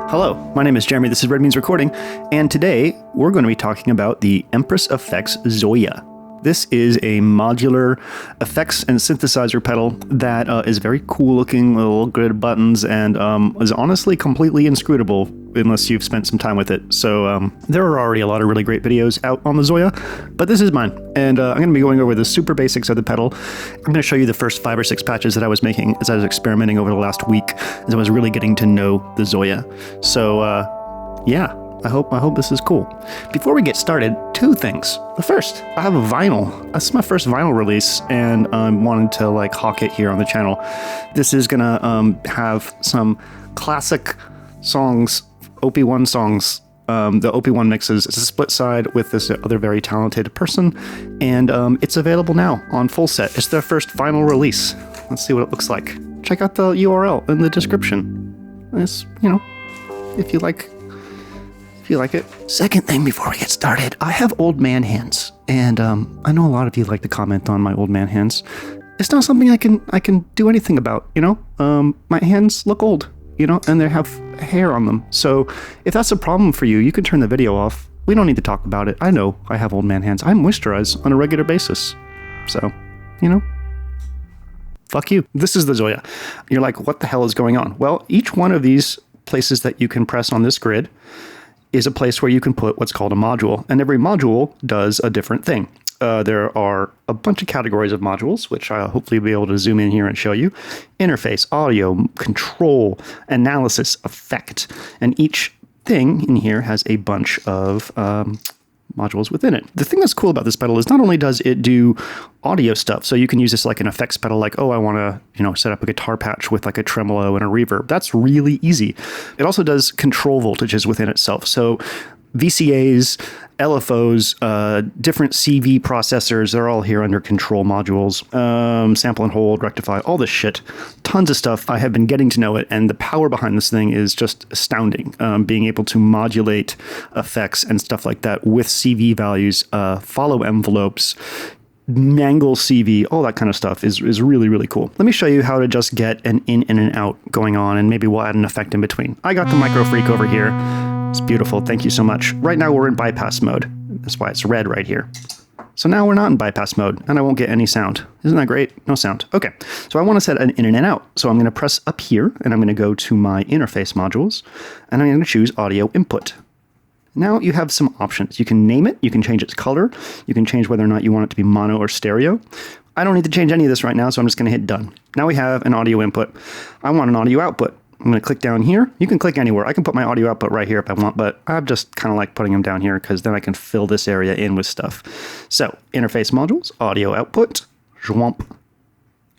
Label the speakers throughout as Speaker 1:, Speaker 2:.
Speaker 1: Hello, my name is Jeremy, this is Red Means Recording, and today we're going to be talking about the Empress ZOIA. This is a modular effects and synthesizer pedal that is very cool looking, little grid buttons, and is honestly completely inscrutable unless you've spent some time with it. So there are already a lot of really great videos out on the ZOIA, but this is mine, and I'm going to be going over the super basics of the pedal. I'm going to show you the first 5 or 6 patches that I was making as I was experimenting over the last week, as I was really getting to know the ZOIA. So yeah. I hope this is cool. Before we get started, 2 things. The first, I have a vinyl. That's my first vinyl release, and I wanted to hawk it here on the channel. This is gonna have some classic songs, OP1 songs, the OP1 mixes. It's a split side with this other very talented person, and it's available now on Full Set. It's their first vinyl release. Let's see what it looks like. Check out the URL in the description. It's, if you like it. Second thing before we get started, I have old man hands, and I know a lot of you like to comment on my old man hands. It's not something I can do anything about, my hands look old, and they have hair on them. So if that's a problem for you, you can turn the video off. We don't need to talk about it. I know I have old man hands. I moisturize on a regular basis. So, fuck you. This is the ZOIA. You're like, what the hell is going on? Well, each one of these places that you can press on this grid is a place where you can put what's called a module, and every module does a different thing. There are a bunch of categories of modules, which I'll hopefully be able to zoom in here and show you. Interface, audio, control, analysis, effect, and each thing in here has a bunch of modules within it. The thing that's cool about this pedal is not only does it do audio stuff, so you can use this like an effects pedal, like, oh, I want to, set up a guitar patch with like a tremolo and a reverb. That's really easy. It also does control voltages within itself. So VCAs, LFOs, different CV processors, they're all here under control modules, sample and hold, rectify, all this shit. Tons of stuff. I have been getting to know it, and the power behind this thing is just astounding. Being able to modulate effects and stuff like that with CV values, follow envelopes, mangle CV, all that kind of stuff is really, really cool. Let me show you how to just get an in and an out going on, and maybe we'll add an effect in between. I got the Micro Freak over here. It's beautiful. Thank you so much. Right now we're in bypass mode. That's why it's red right here. So now we're not in bypass mode, and I won't get any sound. Isn't that great? No sound. Okay, so I want to set an in and an out. So I'm going to press up here, and I'm going to go to my interface modules, and I'm going to choose audio input. Now you have some options. You can name it, you can change its color, you can change whether or not you want it to be mono or stereo. I don't need to change any of this right now, so I'm just going to hit done. Now we have an audio input. I want an audio output. I'm going to click down here. You can click anywhere. I can put my audio output right here if I want, but I just kind of like putting them down here because then I can fill this area in with stuff. So interface modules, audio output, zwomp.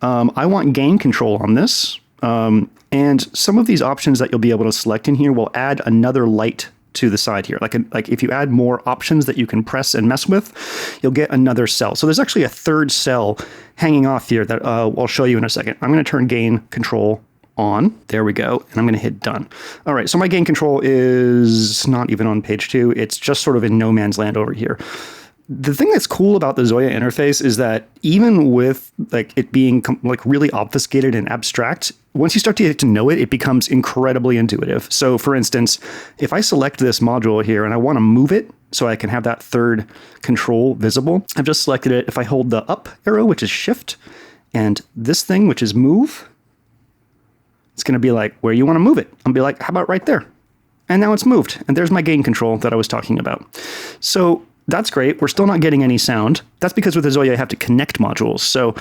Speaker 1: I want gain control on this. And some of these options that you'll be able to select in here will add another light to the side here. Like if you add more options that you can press and mess with, you'll get another cell. So there's actually a third cell hanging off here that I'll show you in a second. I'm going to turn gain control on. There we go. And I'm going to hit done. All right. So my gain control is not even on page 2. It's just sort of in no man's land over here. The thing that's cool about the ZOIA interface is that even with it being really obfuscated and abstract, once you start to get to know it, it becomes incredibly intuitive. So for instance, if I select this module here and I want to move it so I can have that third control visible, I've just selected it. If I hold the up arrow, which is shift, and this thing, which is move, it's going to be like, where you want to move it? I'll be like, how about right there? And now it's moved. And there's my gain control that I was talking about. So that's great. We're still not getting any sound. That's because with the ZOIA, I have to connect modules. So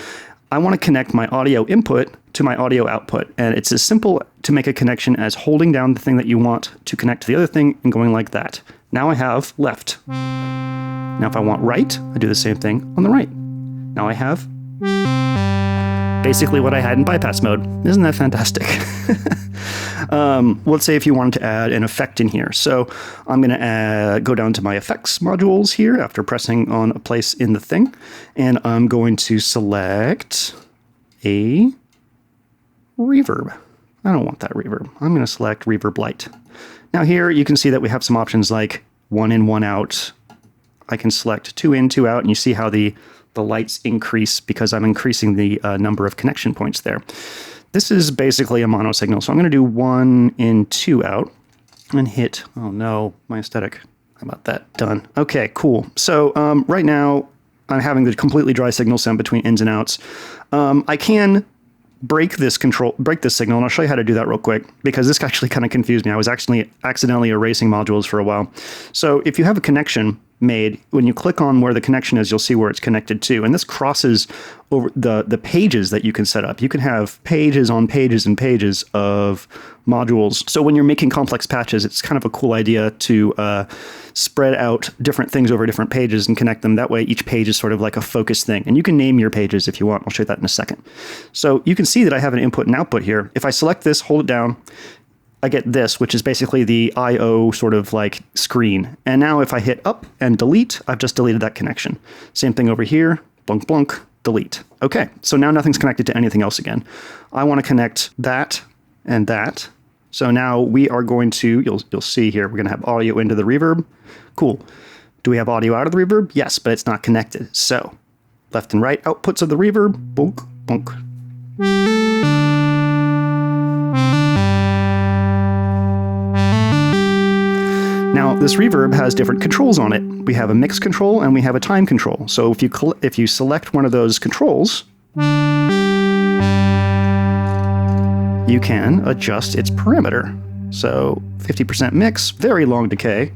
Speaker 1: I want to connect my audio input to my audio output. And it's as simple to make a connection as holding down the thing that you want to connect to the other thing and going like that. Now I have left. Now if I want right, I do the same thing on the right. Now I have basically what I had in bypass mode. Isn't that fantastic? Let's say if you wanted to add an effect in here. So I'm going to go down to my effects modules here after pressing on a place in the thing. And I'm going to select a reverb. I don't want that reverb. I'm going to select reverb light. Now here you can see that we have some options like 1 in, 1 out. I can select 2 in, 2 out, and you see how the lights increase because I'm increasing the number of connection points there. This is basically a mono signal, so I'm going to do 1 in, 2 out and hit, oh no, my aesthetic. How about that? Done. Okay, cool. So right now I'm having the completely dry signal sound between ins and outs. I can break this signal, and I'll show you how to do that real quick because this actually kind of confused me. I was actually accidentally erasing modules for a while. So if you have a connection made, when you click on where the connection is, you'll see where it's connected to, and this crosses over the pages that you can set up. You can have pages on pages and pages of modules. So when you're making complex patches, it's kind of a cool idea to spread out different things over different pages and connect them. That way each page is sort of like a focus thing, and you can name your pages if you want. I'll show you that in a second. So you can see that I have an input and output here. If I select this, hold it down, I get this, which is basically the I/O sort of like screen. And now if I hit up and delete, I've just deleted that connection. Same thing over here, blunk, blunk, delete. Okay, so now nothing's connected to anything else again. I want to connect that and that. So now we are going to, you'll see here, we're going to have audio into the reverb. Cool. Do we have audio out of the reverb? Yes, but it's not connected. So left and right outputs of the reverb, blunk, blunk. Now, this reverb has different controls on it. We have a mix control and we have a time control. So if you select one of those controls, you can adjust its parameter. So 50% mix, very long decay.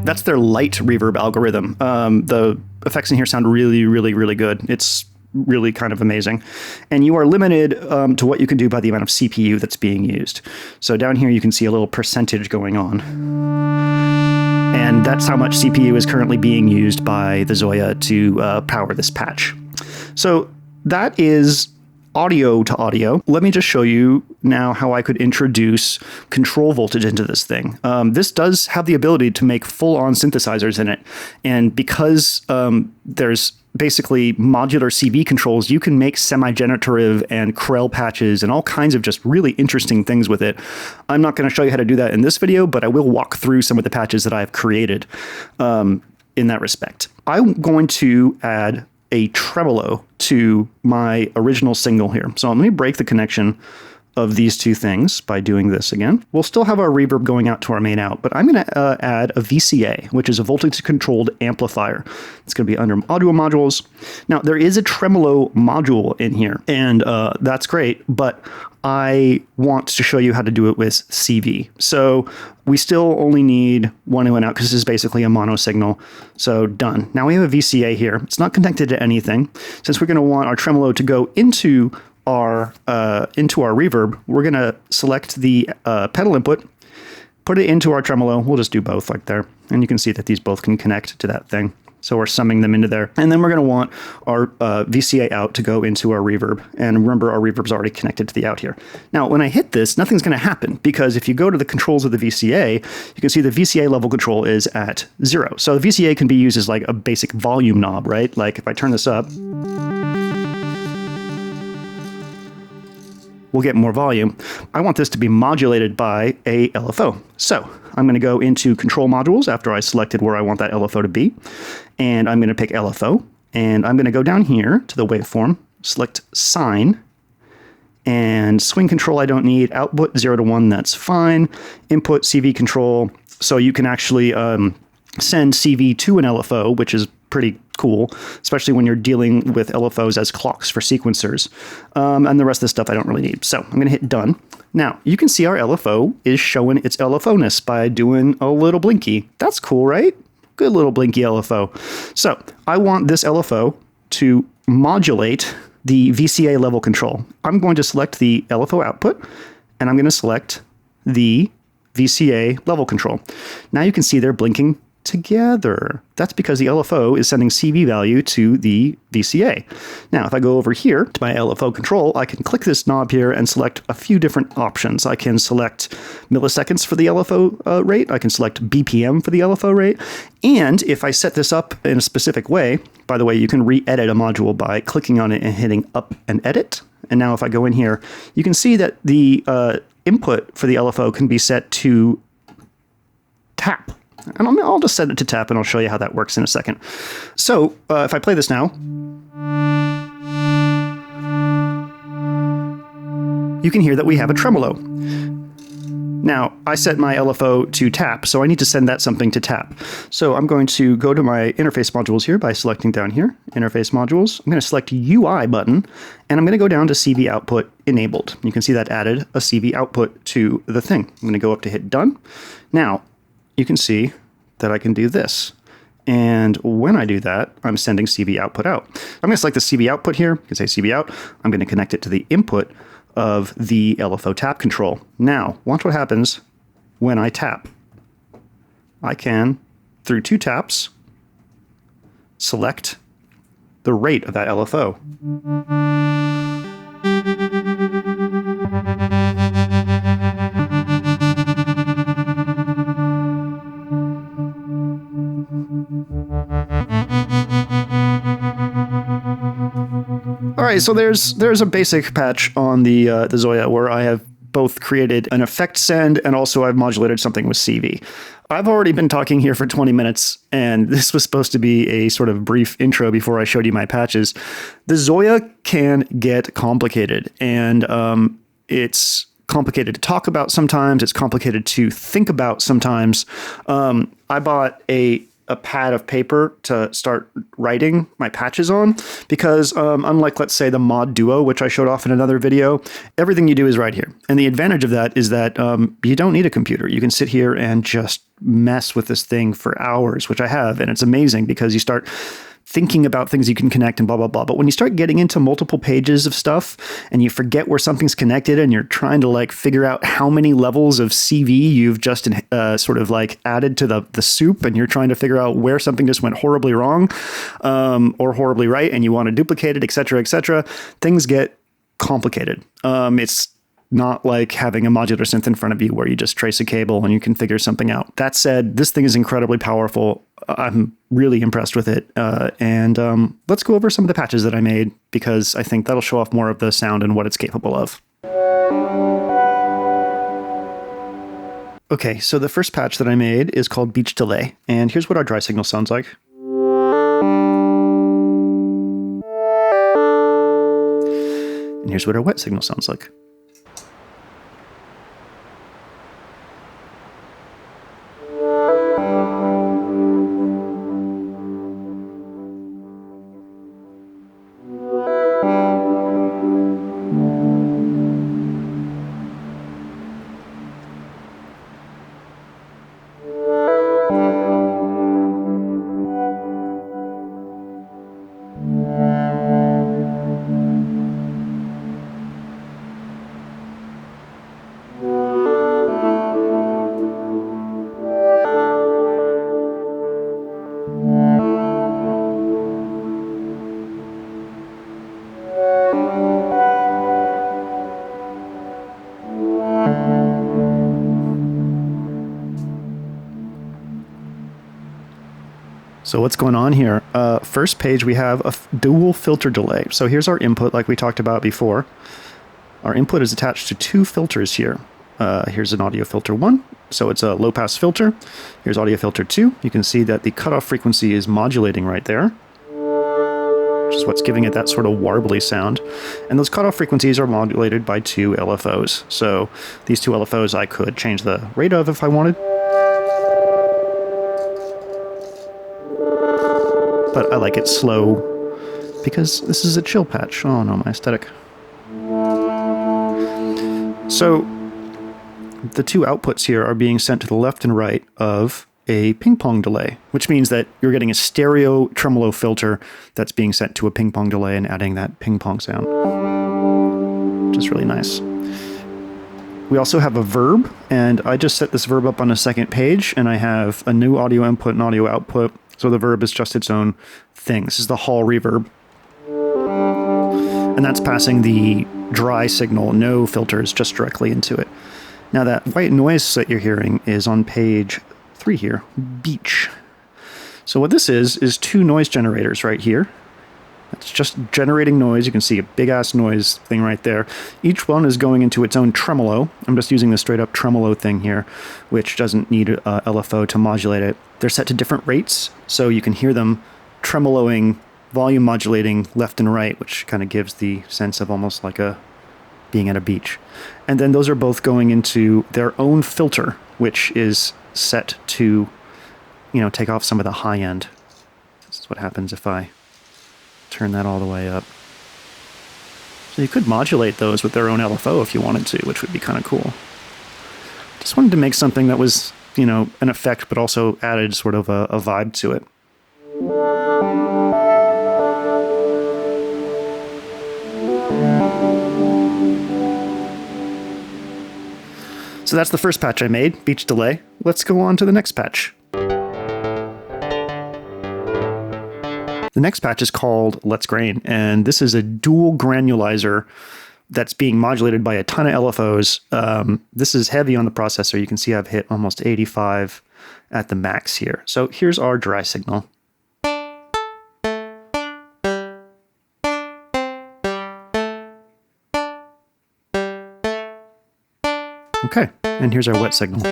Speaker 1: That's their light reverb algorithm. The effects in here sound really, really, really good. It's really kind of amazing. And you are limited to what you can do by the amount of CPU that's being used. So down here you can see a little percentage going on. And that's how much CPU is currently being used by the ZOIA to power this patch. So that is audio to audio. Let me just show you now how I could introduce control voltage into this thing. This does have the ability to make full-on synthesizers in it. And because there's basically modular CV controls, you can make semi-generative and Krell patches and all kinds of just really interesting things with it. I'm not going to show you how to do that in this video, but I will walk through some of the patches that I've created in that respect. I'm going to add a tremolo to my original signal here. So let me break the connection of these two things by doing this again. We'll still have our reverb going out to our main out, but I'm going to add a VCA, which is a voltage-controlled amplifier. It's going to be under audio modules. Now, there is a tremolo module in here, and that's great, but I want to show you how to do it with CV. So we still only need 1 in, 1 out, because this is basically a mono signal. So done. Now we have a VCA here. It's not connected to anything. Since we're going to want our tremolo to go into our reverb, we're going to select the pedal input, put it into our tremolo. We'll just do both like there. And you can see that these both can connect to that thing. So we're summing them into there. And then we're going to want our VCA out to go into our reverb. And remember, our reverb's already connected to the out here. Now, when I hit this, nothing's going to happen, because if you go to the controls of the VCA, you can see the VCA level control is at 0. So the VCA can be used as like a basic volume knob, right? Like if I turn this up, we'll get more volume. I want this to be modulated by a LFO. So I'm going to go into control modules after I selected where I want that LFO to be. And I'm going to pick LFO. And I'm going to go down here to the waveform, select sine, and swing control I don't need. Output 0 to 1, that's fine. Input CV control. So you can actually send CV to an LFO, which is pretty cool, especially when you're dealing with LFOs as clocks for sequencers. And the rest of the stuff I don't really need. So I'm going to hit done. Now, you can see our LFO is showing its LFO-ness by doing a little blinky. That's cool, right? Good little blinky LFO. So I want this LFO to modulate the VCA level control. I'm going to select the LFO output, and I'm going to select the VCA level control. Now you can see they're blinking together. That's because the LFO is sending CV value to the VCA. Now, if I go over here to my LFO control, I can click this knob here and select a few different options. I can select milliseconds for the LFO rate. I can select BPM for the LFO rate. And if I set this up in a specific way, by the way, you can re-edit a module by clicking on it and hitting up and edit. And now if I go in here, you can see that the input for the LFO can be set to tap. And I'll just set it to tap, and I'll show you how that works in a second. So if I play this now, you can hear that we have a tremolo. Now, I set my LFO to tap, so I need to send that something to tap. So I'm going to go to my interface modules here by selecting down here, interface modules. I'm going to select UI button, and I'm going to go down to CV output enabled. You can see that added a CV output to the thing. I'm going to go up to hit done. Now, you can see that I can do this. And when I do that, I'm sending CV output out. I'm going to select the CV output here. You can say CV out. I'm going to connect it to the input of the LFO tap control. Now, watch what happens when I tap. I can, through 2 taps, select the rate of that LFO. All right, so there's a basic patch on the ZOIA where I have both created an effect send and also I've modulated something with CV. I've already been talking here for 20 minutes, and this was supposed to be a sort of brief intro before I showed you my patches. The ZOIA can get complicated, and it's complicated to talk about sometimes. It's complicated to think about sometimes. I bought a pad of paper to start writing my patches on because unlike, let's say, the mod duo, which I showed off in another video, everything you do is right here. And the advantage of that is that you don't need a computer. You can sit here and just mess with this thing for hours, which I have. And it's amazing because you start thinking about things you can connect and blah, blah, blah. But when you start getting into multiple pages of stuff and you forget where something's connected and you're trying to like figure out how many levels of CV you've just sort of like added to the soup, and you're trying to figure out where something just went horribly wrong or horribly right, and you want to duplicate it, etc., things get complicated. It's not like having a modular synth in front of you where you just trace a cable and you can figure something out. That said, this thing is incredibly powerful. I'm really impressed with it. And let's go over some of the patches that I made because I think that'll show off more of the sound and what it's capable of. Okay, so the first patch that I made is called Beach Delay. And here's what our dry signal sounds like. And here's what our wet signal sounds like. So what's going on here? First page, we have a dual filter delay. So here's our input like we talked about before. Our input is attached to 2 filters here. Here's an audio filter 1. So it's a low pass filter. Here's audio filter 2. You can see that the cutoff frequency is modulating right there, which is what's giving it that sort of warbly sound. And those cutoff frequencies are modulated by 2 LFOs. So these 2 LFOs I could change the rate of if I wanted. But I like it slow because this is a chill patch. Oh no, my aesthetic. So the 2 outputs here are being sent to the left and right of a ping pong delay, which means that you're getting a stereo tremolo filter that's being sent to a ping pong delay and adding that ping pong sound, which is really nice. We also have a verb, and I just set this verb up on a second page, and I have a new audio input and audio output. So the verb is just its own thing. This is the hall reverb. And that's passing the dry signal, no filters, just directly into it. Now that white noise that you're hearing is on page 3 here, beach. So what this is 2 noise generators right here. It's just generating noise. You can see a big-ass noise thing right there. Each one is going into its own tremolo. I'm just using the straight-up tremolo thing here, which doesn't need LFO to modulate it. They're set to different rates, so you can hear them tremoloing, volume modulating left and right, which kind of gives the sense of almost like being at a beach. And then those are both going into their own filter, which is set to, take off some of the high end. This is what happens if I turn that all the way up. So you could modulate those with their own LFO if you wanted to, which would be kind of cool. Just wanted to make something that was, an effect, but also added sort of a vibe to it. So that's the first patch I made, beach delay. Let's go on to the next patch. The next patch is called Let's Grain, and this is a dual granulizer that's being modulated by a ton of LFOs. This is heavy on the processor. You can see I've hit almost 85 at the max here. So here's our dry signal. Okay, and here's our wet signal.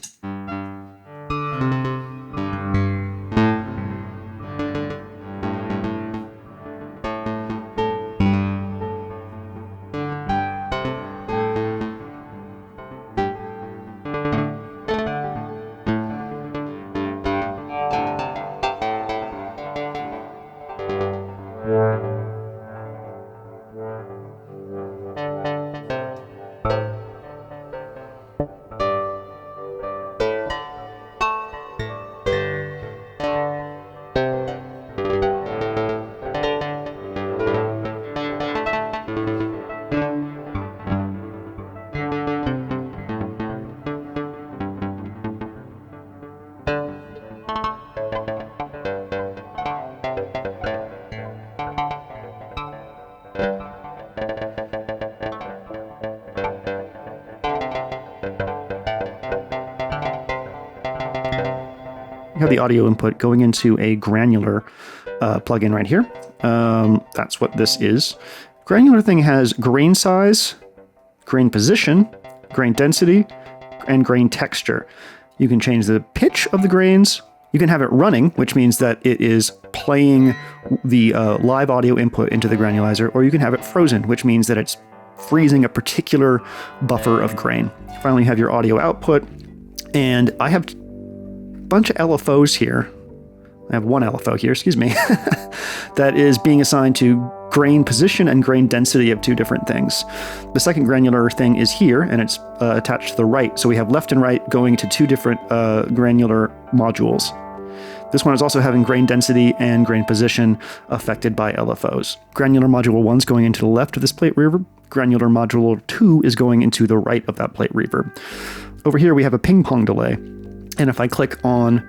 Speaker 1: You have the audio input going into a granular plugin right here. That's what this is. Granular thing has grain size, grain position, grain density, and grain texture. You can change the pitch of the grains. You can have it running, which means that it is playing the live audio input into the granulizer, or you can have it frozen, which means that it's freezing a particular buffer of grain. Finally, you have your audio output, and I have bunch of LFOs here. I have one LFO here, excuse me, that is being assigned to grain position and grain density of 2 different things. The second granular thing is here, and it's attached to the right. So we have left and right going to 2 different granular modules. This one is also having grain density and grain position affected by LFOs. Granular module 1 is going into the left of this plate reverb. Granular module 2 is going into the right of that plate reverb. Over here we have a ping pong delay. And if I click on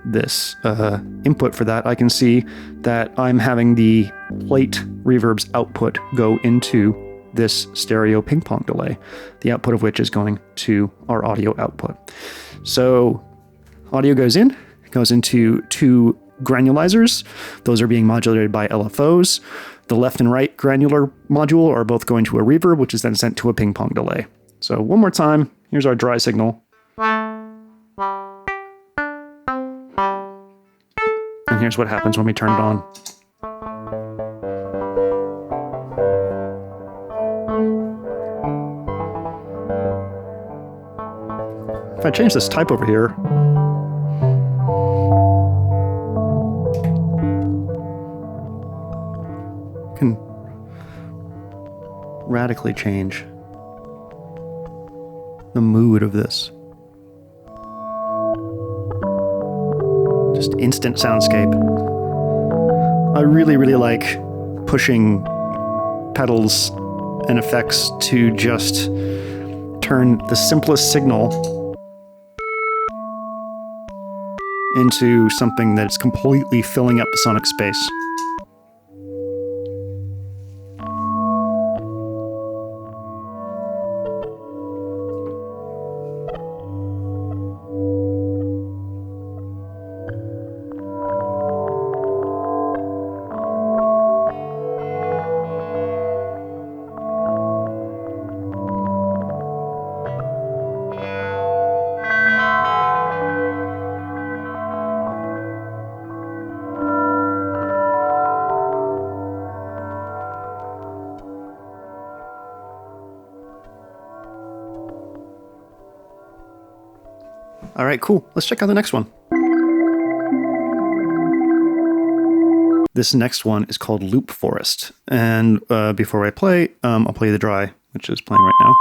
Speaker 1: this input for that, I can see that I'm having the plate reverb's output go into this stereo ping pong delay, the output of which is going to our audio output. So audio goes into 2 granulizers. Those are being modulated by LFOs. The left and right granular module are both going to a reverb, which is then sent to a ping pong delay. So one more time, here's our dry signal. And here's what happens when we turn it on. If I change this type over here, I can radically change the mood of this. Just instant soundscape. I really, really like pushing pedals and effects to just turn the simplest signal into something that's completely filling up the sonic space. All right, cool. Let's check out the next one. This next one is called Loop Forest. And before I play, I'll play the dry, which is playing right now.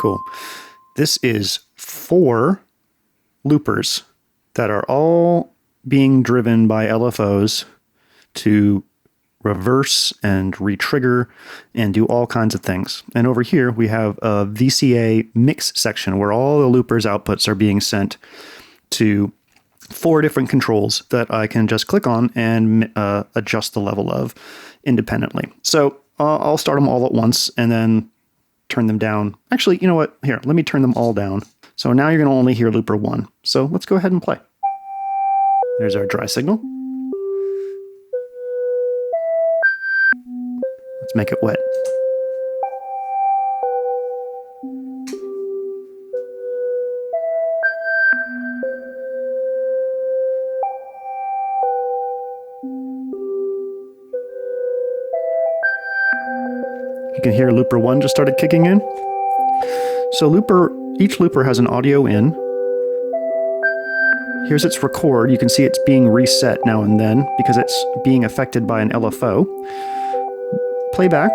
Speaker 1: Cool. This is 4 loopers that are all being driven by LFOs to reverse and re-trigger and do all kinds of things. And over here we have a VCA mix section where all the loopers outputs are being sent to 4 different controls that I can just click on and adjust the level of independently. So I'll start them all at once and then turn them down. Actually, you know what? Here, let me turn them all down. So now you're going to only hear looper 1. So let's go ahead and play. There's our dry signal. Let's make it wet. You can hear looper 1 just started kicking in. So each looper has an audio in. Here's its record. You can see it's being reset now and then because it's being affected by an LFO. Playback,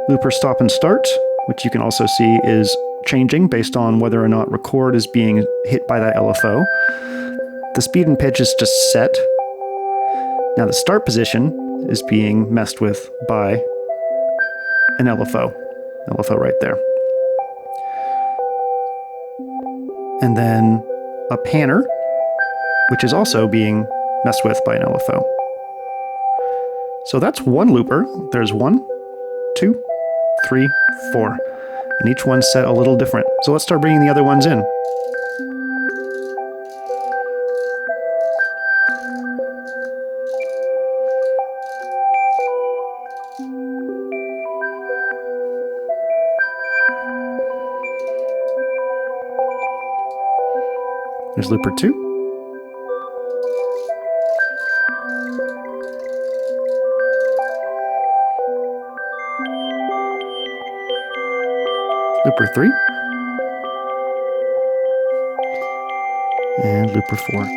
Speaker 1: looper stop and start, which you can also see is changing based on whether or not record is being hit by that LFO. The speed and pitch is just set. Now the start position is being messed with by an LFO right there. And then a panner, which is also being messed with by an LFO. So that's one looper. There's 1, 2, 3, 4. And each one's set a little different. So let's start bringing the other ones in. There's looper 2. Looper 3. And looper 4.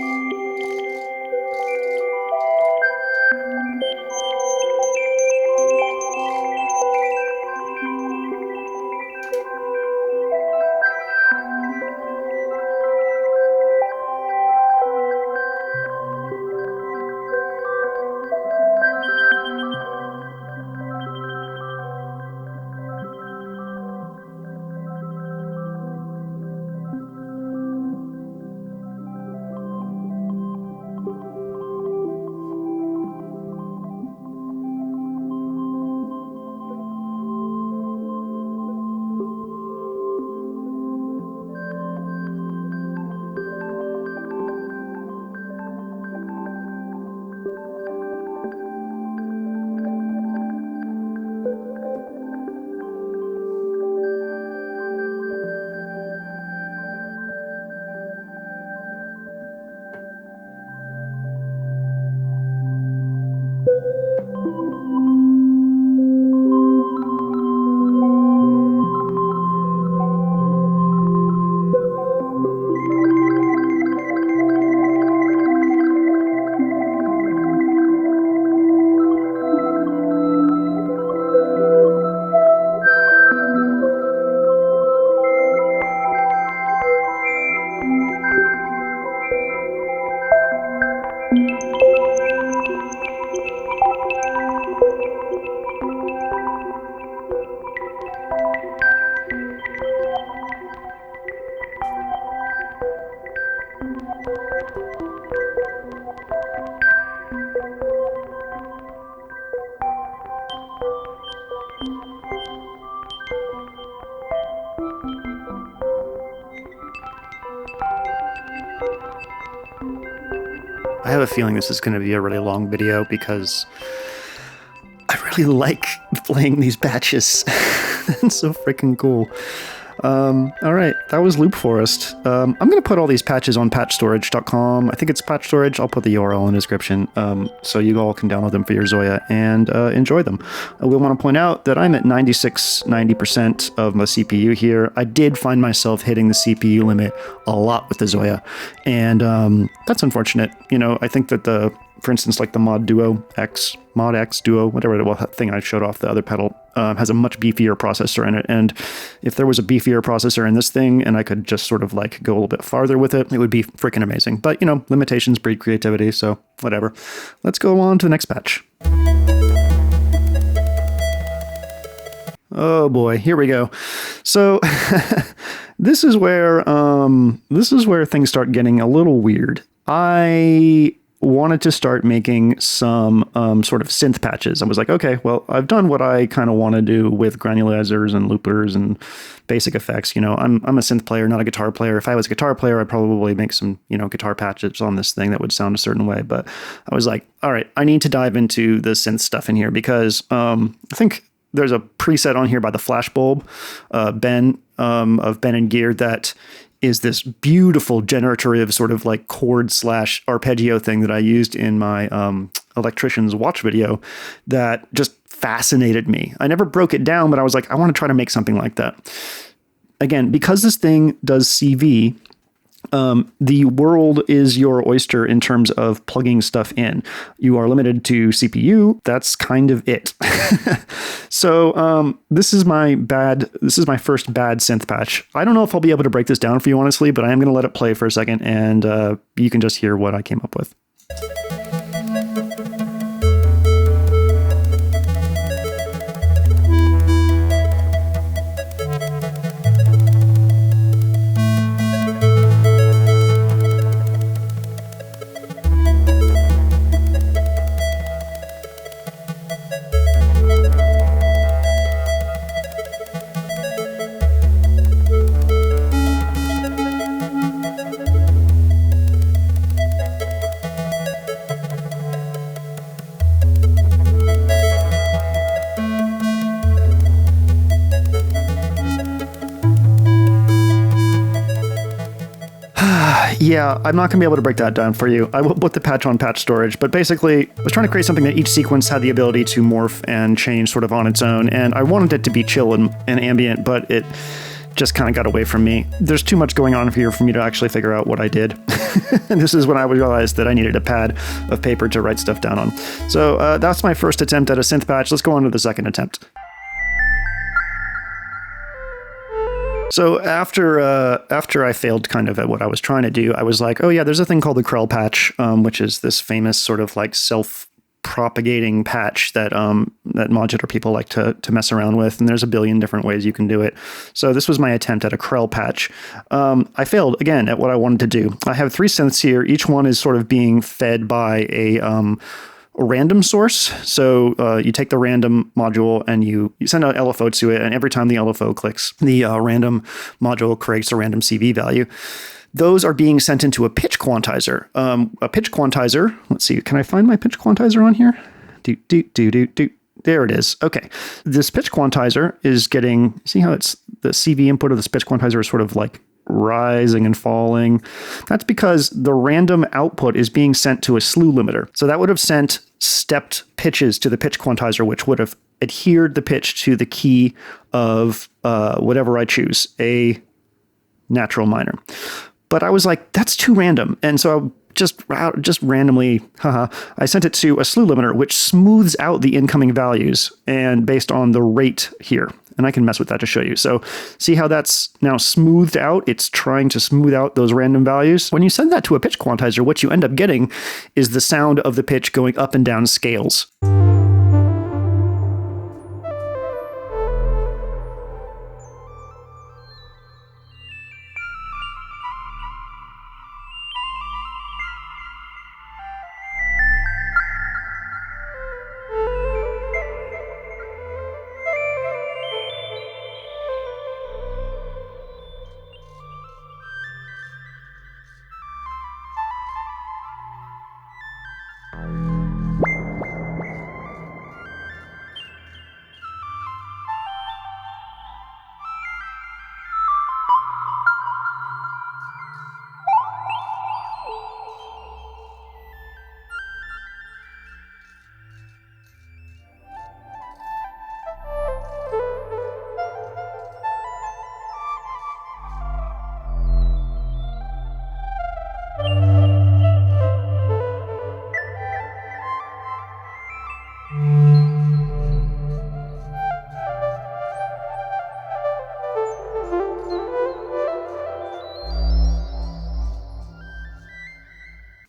Speaker 1: I have a feeling this is going to be a really long video because I really like playing these patches. It's so freaking cool. All right, that was Loop Forest. I'm going to put all these patches on patchstorage.com. I think it's patch storage. I'll put the URL in the description so you all can download them for your ZOIA and enjoy them. I will want to point out that I'm at 90% of my CPU here. I did find myself hitting the CPU limit a lot with the ZOIA, and that's unfortunate. You know, I think that for instance, like the Mod X Duo, whatever that thing I showed off the other pedal, has a much beefier processor in it. And if there was a beefier processor in this thing and I could just sort of like go a little bit farther with it, it would be freaking amazing. But, you know, limitations breed creativity, so whatever. Let's go on to the next patch. Oh boy, here we go. So this is where things start getting a little weird. I wanted to start making some sort of synth patches. I was like, okay, well, I've done what I kind of want to do with granulizers and loopers and basic effects. You know, I'm a synth player, not a guitar player. If I was a guitar player, I'd probably make some, you know, guitar patches on this thing that would sound a certain way. But I was like, all right, I need to dive into the synth stuff in here because I think there's a preset on here by the Flashbulb, Ben, of Ben and Gear, that is this beautiful generative sort of like chord / arpeggio thing that I used in my electrician's watch video that just fascinated me. I never broke it down, but I was like, I want to try to make something like that. Again, because this thing does CV, the world is your oyster in terms of plugging stuff in. You are limited to CPU. That's kind of it. So this is my first bad synth patch. I don't know if I'll be able to break this down for you, honestly, but I am going to let it play for a second, and you can just hear what I came up with. Yeah, I'm not going to be able to break that down for you. I will put the patch on patch storage, but basically I was trying to create something that each sequence had the ability to morph and change sort of on its own, and I wanted it to be chill and ambient, but it just kind of got away from me. There's too much going on here for me to actually figure out what I did. And this is when I realized that I needed a pad of paper to write stuff down on. So that's my first attempt at a synth patch. Let's go on to the second attempt. So after I failed kind of at what I was trying to do, I was like, oh yeah, there's a thing called the Krell patch, which is this famous sort of like self-propagating patch that that modular people like to mess around with, and there's a billion different ways you can do it. So this was my attempt at a Krell patch. I failed again at what I wanted to do. I have 3 synths here. Each one is sort of being fed by a random source. So you take the random module and you send an LFO to it, and every time the LFO clicks, the random module creates a random CV value. Those are being sent into a pitch quantizer. A pitch quantizer, let's see, can I find my pitch quantizer on here? There it is. Okay. This pitch quantizer is getting, see how it's the CV input of this pitch quantizer is sort of like rising and falling. That's because the random output is being sent to a slew limiter. So that would have sent stepped pitches to the pitch quantizer, which would have adhered the pitch to the key of whatever I choose, a natural minor. But I was like, that's too random. And so just randomly, I sent it to a slew limiter, which smooths out the incoming values and based on the rate here. And I can mess with that to show you. So see how that's now smoothed out? It's trying to smooth out those random values. When you send that to a pitch quantizer, what you end up getting is the sound of the pitch going up and down scales.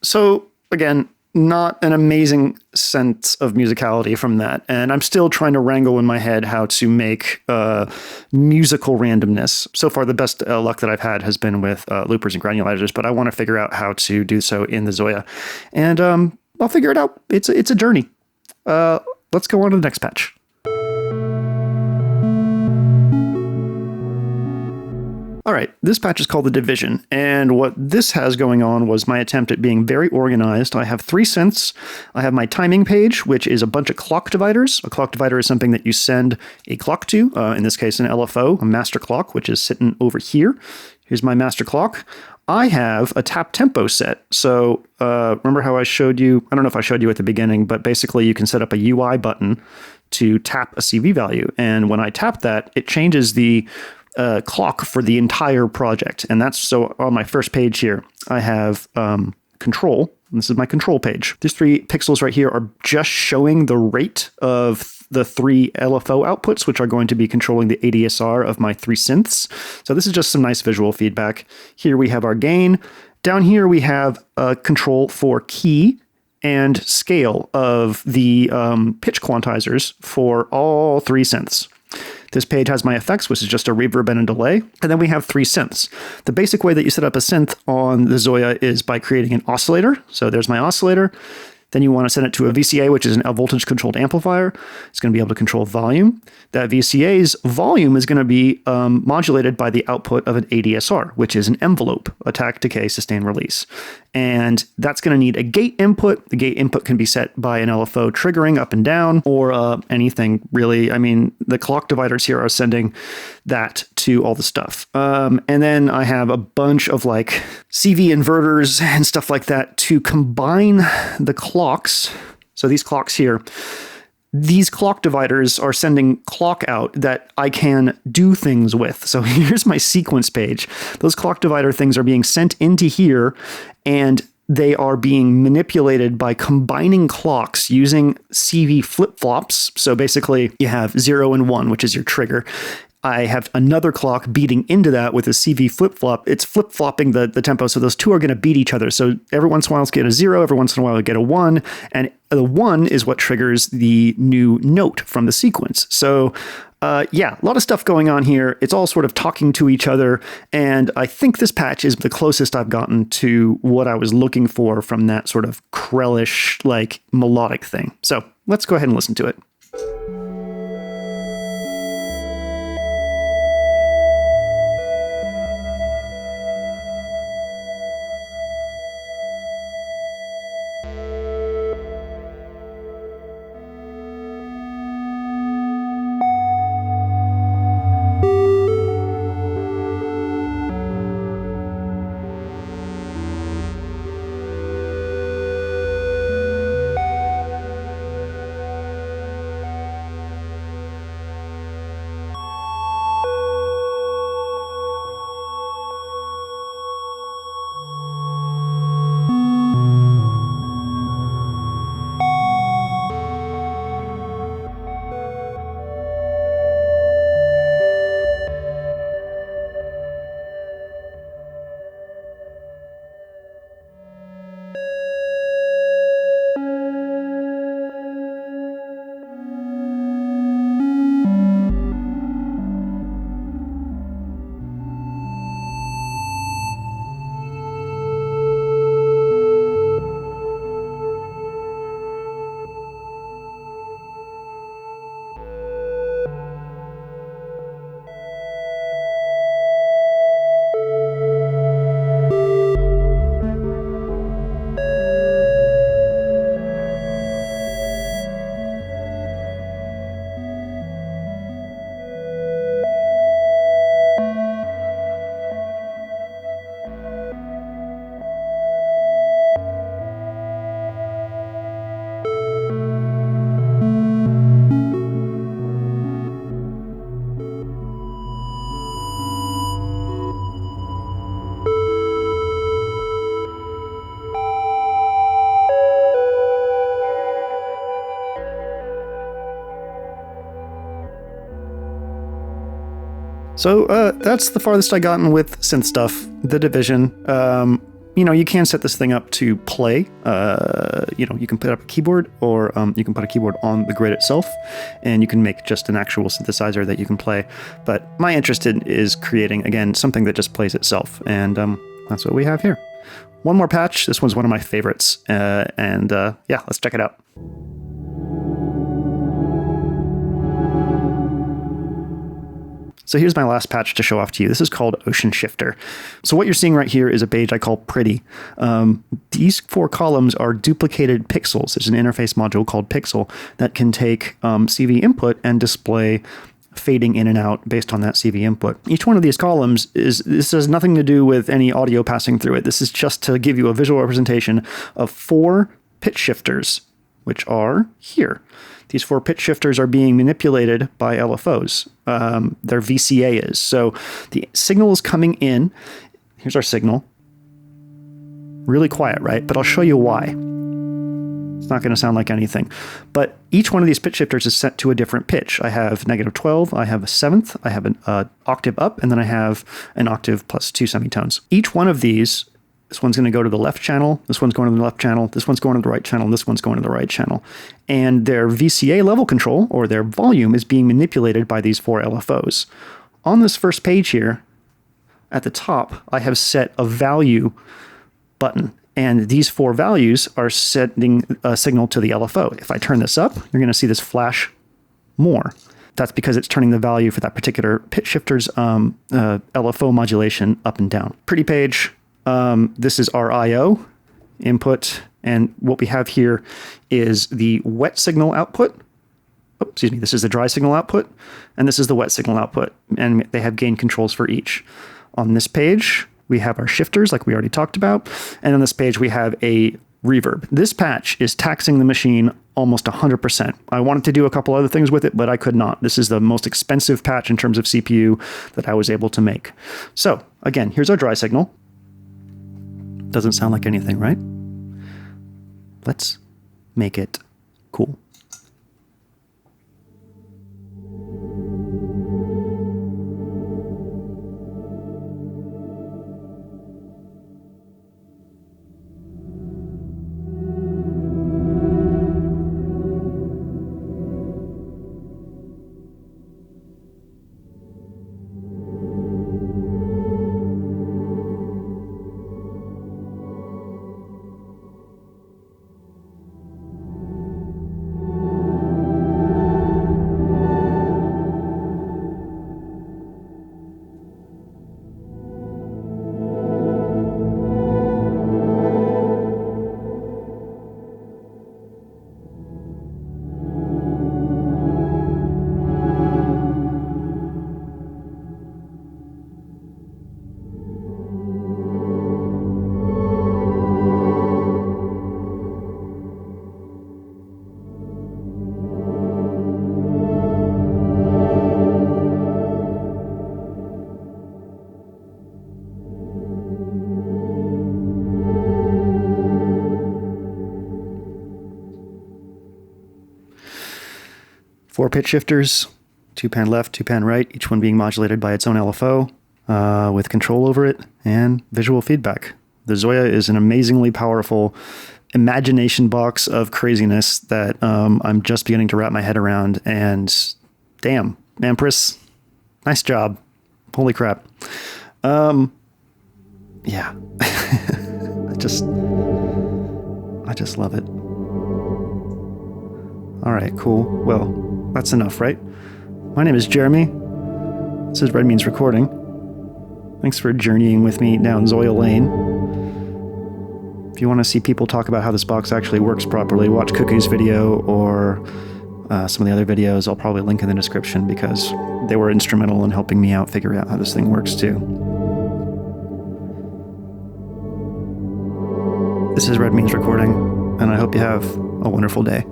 Speaker 1: So again, not an amazing sense of musicality from that. And I'm still trying to wrangle in my head how to make musical randomness. So far, the best luck that I've had has been with loopers and granulizers, but I want to figure out how to do so in the ZOIA. And I'll figure it out. It's a journey. Let's go on to the next patch. All right, this patch is called the Division, and what this has going on was my attempt at being very organized. I have 3 synths. I have my timing page, which is a bunch of clock dividers. A clock divider is something that you send a clock to, in this case an LFO, a master clock, which is sitting over here. Here's my master clock. I have a tap tempo set. So remember how I showed you, I don't know if I showed you at the beginning, but basically you can set up a UI button to tap a CV value. And when I tap that, it changes the clock for the entire project. And that's so on my first page here, I have control. This is my control page. These 3 pixels right here are just showing the rate of the 3 LFO outputs, which are going to be controlling the ADSR of my 3 synths. So this is just some nice visual feedback. Here we have our gain. Down here we have control for key and scale of the pitch quantizers for all 3 synths. This page has my effects, which is just a reverb and a delay. And then we have 3 synths. The basic way that you set up a synth on the ZOIA is by creating an oscillator. So there's my oscillator. Then you want to send it to a VCA, which is an voltage-controlled amplifier. It's going to be able to control volume. That VCA's volume is going to be modulated by the output of an ADSR, which is an envelope, attack, decay, sustain, release. And that's going to need a gate input. The gate input can be set by an LFO triggering up and down, or anything really. I mean, the clock dividers here are sending that to all the stuff. And then I have a bunch of like CV inverters and stuff like that to combine the clocks. So these clocks here, these clock dividers are sending clock out that I can do things with. So here's my sequence page. Those clock divider things are being sent into here, and they are being manipulated by combining clocks using CV flip-flops. So basically you have 0 and 1, which is your trigger. I have another clock beating into that with a CV flip-flop. It's flip-flopping the tempo, so those 2 are going to beat each other. So every once in a while, it's get a 0, every once in a while, I get a 1, and the 1 is what triggers the new note from the sequence. So yeah, a lot of stuff going on here. It's all sort of talking to each other, and I think this patch is the closest I've gotten to what I was looking for from that sort of Krellish, like, melodic thing. So let's go ahead and listen to it. So that's the farthest I gotten with synth stuff, the division. You can set this thing up to play. You can put up a keyboard, or you can put a keyboard on the grid itself, and you can make just an actual synthesizer that you can play. But my interest is creating, again, something that just plays itself, and that's what we have here. One more patch. This one's one of my favorites, yeah, let's check it out. So here's my last patch to show off to you. This is called Ocean Shifter. So what you're seeing right here is a page I call Pretty. These 4 columns are duplicated pixels. There's an interface module called Pixel that can take CV input and display fading in and out based on that CV input. Each one of these columns this has nothing to do with any audio passing through it. This is just to give you a visual representation of 4 pitch shifters, which are here. These 4 pitch shifters are being manipulated by LFOs. Their VCA is. So the signal is coming in. Here's our signal. Really quiet, right? But I'll show you why. It's not going to sound like anything. But each one of these pitch shifters is set to a different pitch. I have -12, I have a 7th, I have an octave up, and then I have an octave plus 2 semitones. Each one of these, this one's going to go to the left channel, this one's going to the left channel, this one's going to the right channel, and this one's going to the right channel. And their VCA level control, or their volume, is being manipulated by these 4 LFOs. On this first page here, at the top, I have set a value button. And these 4 values are sending a signal to the LFO. If I turn this up, you're going to see this flash more. That's because it's turning the value for that particular pitch shifter's LFO modulation up and down. Pretty page. This is our I/O input. And what we have here is the wet signal output. Oh, excuse me. This is the dry signal output. And this is the wet signal output. And they have gain controls for each. On this page, we have our shifters, like we already talked about. And on this page, we have a reverb. This patch is taxing the machine almost 100%. I wanted to do a couple other things with it, but I could not. This is the most expensive patch in terms of CPU that I was able to make. So again, here's our dry signal. Doesn't sound like anything, right? Let's make it cool. Four pitch shifters, 2-pan left, 2-pan right, each one being modulated by its own LFO with control over it and visual feedback. The ZOIA is an amazingly powerful imagination box of craziness that I'm just beginning to wrap my head around. And damn, Empress, nice job. Holy crap. Yeah. I just love it. All right, cool. Well, that's enough, right? My name is Jeremy. This is Red Means Recording. Thanks for journeying with me down ZOIA Lane. If you want to see people talk about how this box actually works properly, watch Cuckoo's video or some of the other videos. I'll probably link in the description because they were instrumental in helping me out figure out how this thing works too. This is Red Means Recording, and I hope you have a wonderful day.